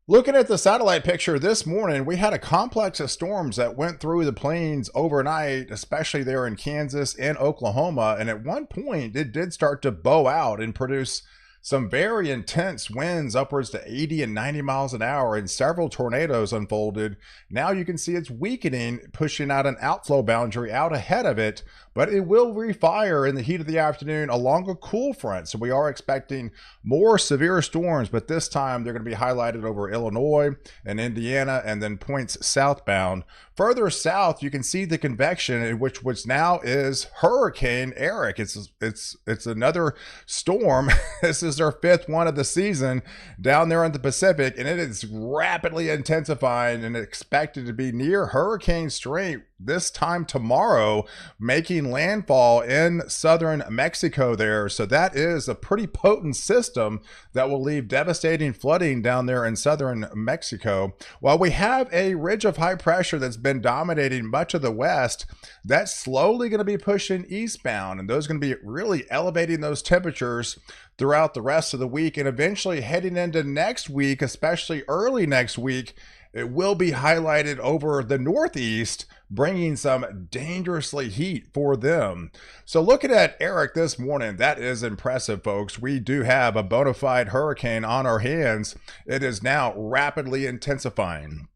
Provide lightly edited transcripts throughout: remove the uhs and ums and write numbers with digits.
Looking at the satellite picture this morning, we had a complex of storms that went through the plains overnight, especially there in Kansas and Oklahoma. And at one point, it did start to bow out and produce some very intense winds upwards to 80 and 90 miles an hour, and several tornadoes unfolded. Now you can see it's weakening, pushing out an outflow boundary out ahead of it, but it will refire in the heat of the afternoon along a cool front. So we are expecting more severe storms, but this time they're going to be highlighted over Illinois and Indiana and then points southbound. Further south, you can see the convection, which now is Hurricane Eric. It's another storm. This is their fifth one of the season down there in the Pacific, and it is rapidly intensifying and expected to be near hurricane strength this time tomorrow, making landfall in southern Mexico there. So that is a pretty potent system that will leave devastating flooding down there in southern Mexico. While we have a ridge of high pressure that's been dominating much of the west, that's slowly going to be pushing eastbound, and those are going to be really elevating those temperatures throughout the rest of the week, and eventually heading into next week, especially early next week, it will be highlighted over the northeast, bringing some dangerously heat for them. So looking at Eric this morning, that is impressive, folks. We do have a bona fide hurricane on our hands. It is now rapidly intensifying.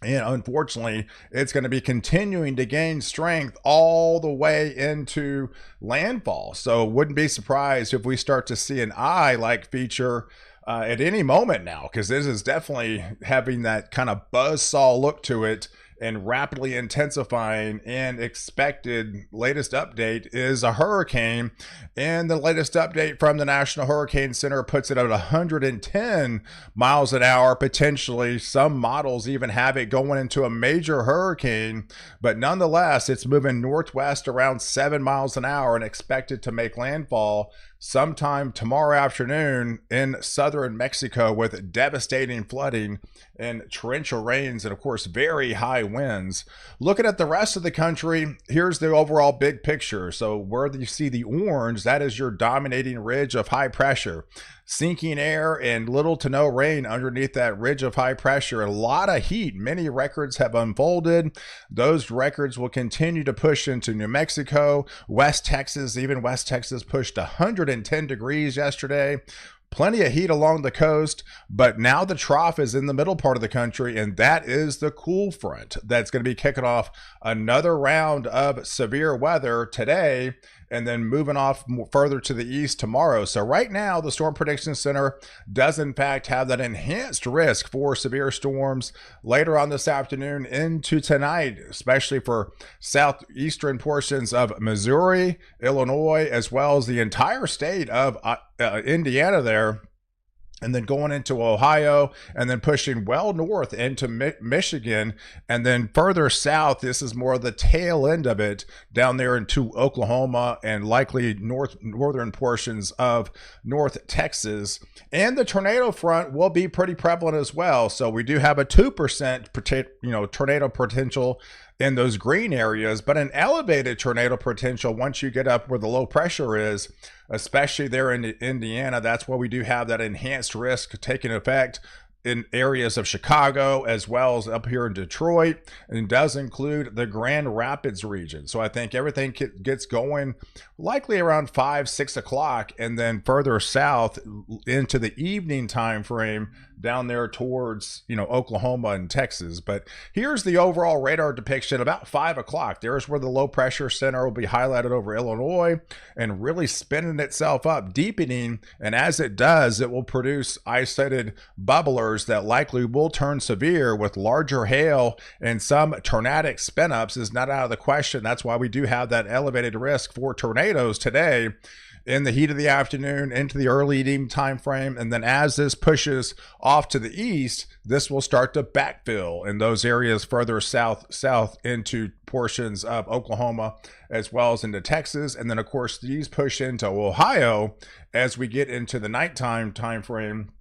And unfortunately, it's going to be continuing to gain strength all the way into landfall. So wouldn't be surprised if we start to see an eye-like feature at any moment now, because this is definitely having that kind of buzzsaw look to it and rapidly intensifying. And expected latest update is a hurricane, and the latest update from the National Hurricane Center puts it at 110 miles an hour. Potentially some models even have it going into a major hurricane, but nonetheless it's moving northwest around 7 miles an hour and expected to make landfall sometime tomorrow afternoon in southern Mexico, with devastating flooding and torrential rains and of course very high winds. Looking at the rest of the country, here's the overall big picture. So where you see the orange, that is your dominating ridge of high pressure. Sinking air and little to no rain underneath that ridge of high pressure. A lot of heat. Many records have unfolded. Those records will continue to push into New Mexico, West Texas. Even West Texas pushed 110 degrees yesterday. Plenty of heat along the coast, but now the trough is in the middle part of the country, and that is the cool front that's going to be kicking off another round of severe weather today, and then moving off further to the east tomorrow. So right now, the Storm Prediction Center does in fact have that enhanced risk for severe storms later on this afternoon into tonight, especially for southeastern portions of Missouri, Illinois, as well as the entire state of Indiana there, and then going into Ohio, and then pushing well north into Michigan, and then further south, this is more the tail end of it, down there into Oklahoma and likely northern portions of North Texas. And the tornado front will be pretty prevalent as well. So we do have a 2% tornado potential in those green areas, but an elevated tornado potential once you get up where the low pressure is, especially there in Indiana. That's where we do have that enhanced risk taking effect in areas of Chicago as well as up here in Detroit, and does include the Grand Rapids region. So I think everything gets going likely around 5-6 o'clock, and then further south into the evening time frame down there towards Oklahoma and Texas. But here's the overall radar depiction about 5 o'clock. There's where the low pressure center will be highlighted over Illinois and really spinning itself up, deepening, and as it does, it will produce isolated bubblers that likely will turn severe with larger hail, and some tornadic spin ups is not out of the question. That's why we do have that elevated risk for tornadoes today in the heat of the afternoon into the early evening time frame. And then as this pushes off to the east, this will start to backfill in those areas further south into portions of Oklahoma as well as into Texas. And then of course these push into Ohio as we get into the nighttime time frame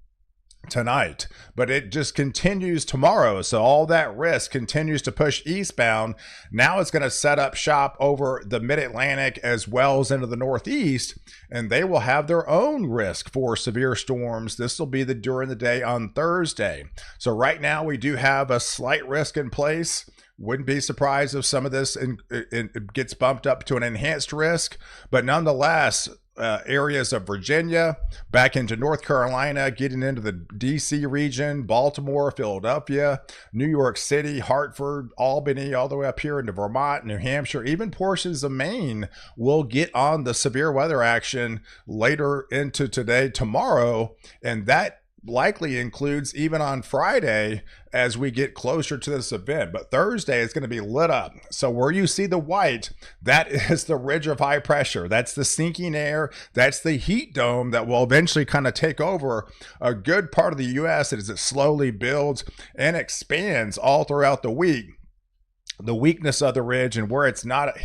tonight, but it just continues tomorrow. So all that risk continues to push eastbound. Now it's going to set up shop over the mid-Atlantic as well as into the Northeast, and they will have their own risk for severe storms. This will be during the day on Thursday. So right now we do have a slight risk in place. Wouldn't be surprised if some of this gets bumped up to an enhanced risk, but nonetheless, areas of Virginia, back into North Carolina, getting into the DC region, Baltimore, Philadelphia, New York City, Hartford, Albany, all the way up here into Vermont, New Hampshire, even portions of Maine will get on the severe weather action later into today, tomorrow, and that likely includes even on Friday as we get closer to this event. But Thursday is going to be lit up. So where you see the white, that is the ridge of high pressure. That's the sinking air. That's the heat dome that will eventually kind of take over a good part of the U.S. as it slowly builds and expands all throughout the week. The weakness of the ridge and where it's not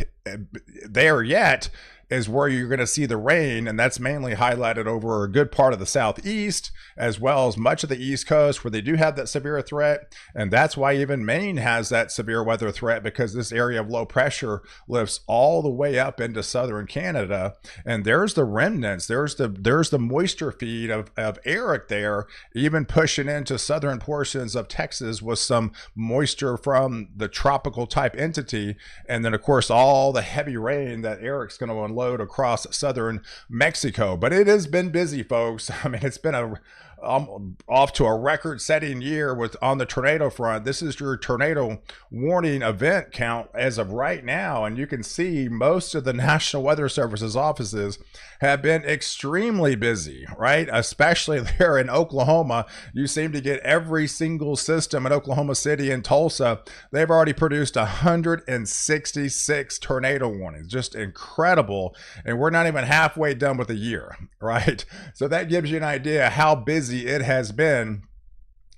there yet is where you're going to see the rain, and that's mainly highlighted over a good part of the southeast as well as much of the east coast where they do have that severe threat. And that's why even Maine has that severe weather threat, because this area of low pressure lifts all the way up into southern Canada, and there's the remnants, there's the moisture feed of Eric there, even pushing into southern portions of Texas with some moisture from the tropical type entity. And then of course all the heavy rain that Eric's going to unload across southern Mexico. But it has been busy, folks. I mean, it's been off to a record-setting year with on the tornado front. This is your tornado warning event count as of right now, and you can see most of the National Weather Service's offices have been extremely busy, right? Especially there in Oklahoma. You seem to get every single system in Oklahoma City and Tulsa. They've already produced 166 tornado warnings. Just incredible. And we're not even halfway done with the year, right? So that gives you an idea how busy it has been.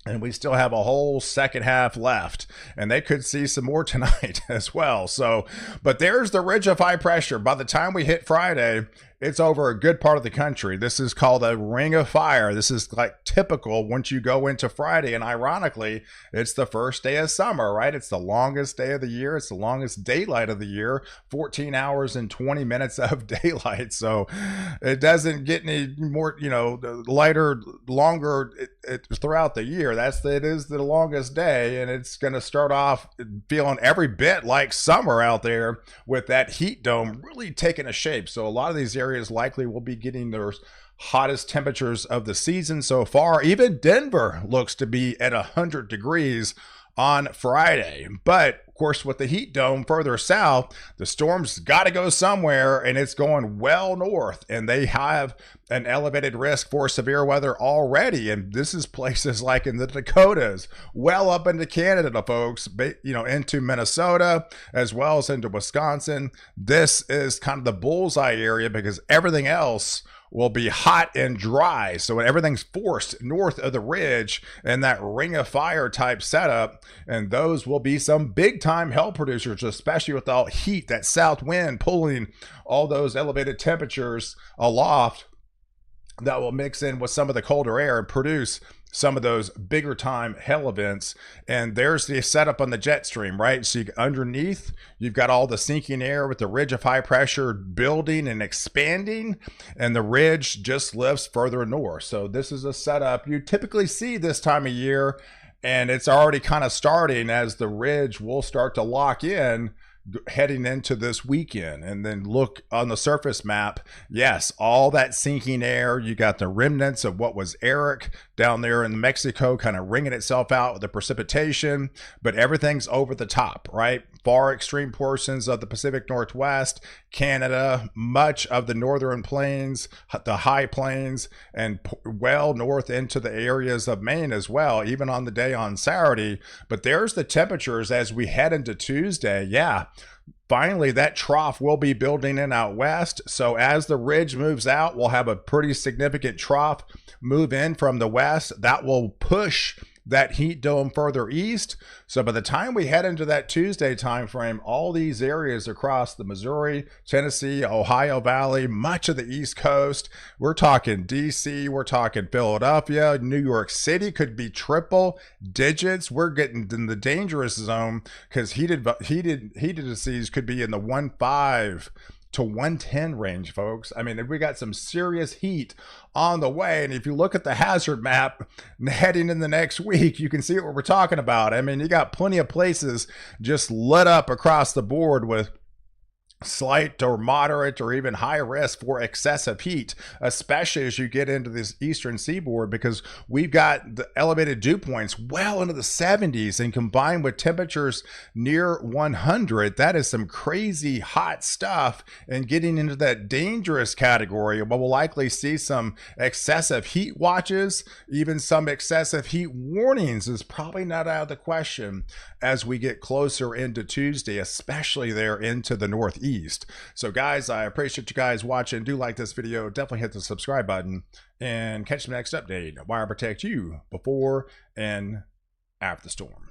And we still have a whole second half left, and they could see some more tonight as well. So, but there's the ridge of high pressure. By the time we hit Friday, it's over a good part of the country. This is called a ring of fire. This is like typical once you go into Friday. And ironically, it's the first day of summer, right? It's the longest day of the year. It's the longest daylight of the year, 14 hours and 20 minutes of daylight. So it doesn't get any more, lighter, longer throughout the year. It is the longest day, and it's going to start off feeling every bit like summer out there with that heat dome really taking a shape. So a lot of these areas likely will be getting their hottest temperatures of the season so far. Even Denver looks to be at 100 degrees on Friday. But of course, with the heat dome further south, the storm's got to go somewhere, and it's going well north, and they have an elevated risk for severe weather already. And this is places like in the Dakotas, well up into Canada, folks, into Minnesota, as well as into Wisconsin. This is kind of the bullseye area because everything else will be hot and dry. So everything's forced north of the ridge and that ring of fire type setup. And those will be some big time hell producers, especially with all heat, that south wind pulling all those elevated temperatures aloft that will mix in with some of the colder air and produce some of those bigger time hell events. And there's the setup on the jet stream, right? So underneath, you've got all the sinking air with the ridge of high pressure building and expanding, and the ridge just lifts further north. So this is a setup you typically see this time of year, and it's already kind of starting as the ridge will start to lock in heading into this weekend. And then look on the surface map, yes, all that sinking air, you got the remnants of what was Eric down there in Mexico kind of wringing itself out with the precipitation, but everything's over the top, right? Far extreme portions of the Pacific Northwest, Canada, much of the northern plains, the high plains, and well north into the areas of Maine as well, even on the day on Saturday. But there's the temperatures as we head into Tuesday. Yeah, finally that trough will be building in out west. So as the ridge moves out, we'll have a pretty significant trough move in from the west that will push that heat dome further east. So by the time we head into that Tuesday timeframe, all these areas across the Missouri, Tennessee, Ohio Valley, much of the East Coast, we're talking DC, we're talking Philadelphia, New York City could be triple digits. We're getting in the dangerous zone because heated disease could be in the 1.5 to 110 range, folks. I mean, we got some serious heat on the way. And if you look at the hazard map heading in the next week, you can see what we're talking about. I mean, you got plenty of places just lit up across the board with slight or moderate or even high risk for excessive heat, especially as you get into this eastern seaboard, because we've got the elevated dew points well into the 70s, and combined with temperatures near 100, that is some crazy hot stuff. And getting into that dangerous category, but we'll likely see some excessive heat watches, even some excessive heat warnings is probably not out of the question as we get closer into Tuesday, especially there into the northeast. So guys, I appreciate you guys watching. Do like this video, definitely hit the subscribe button, and catch the next update. Why I protect you before and after the storm.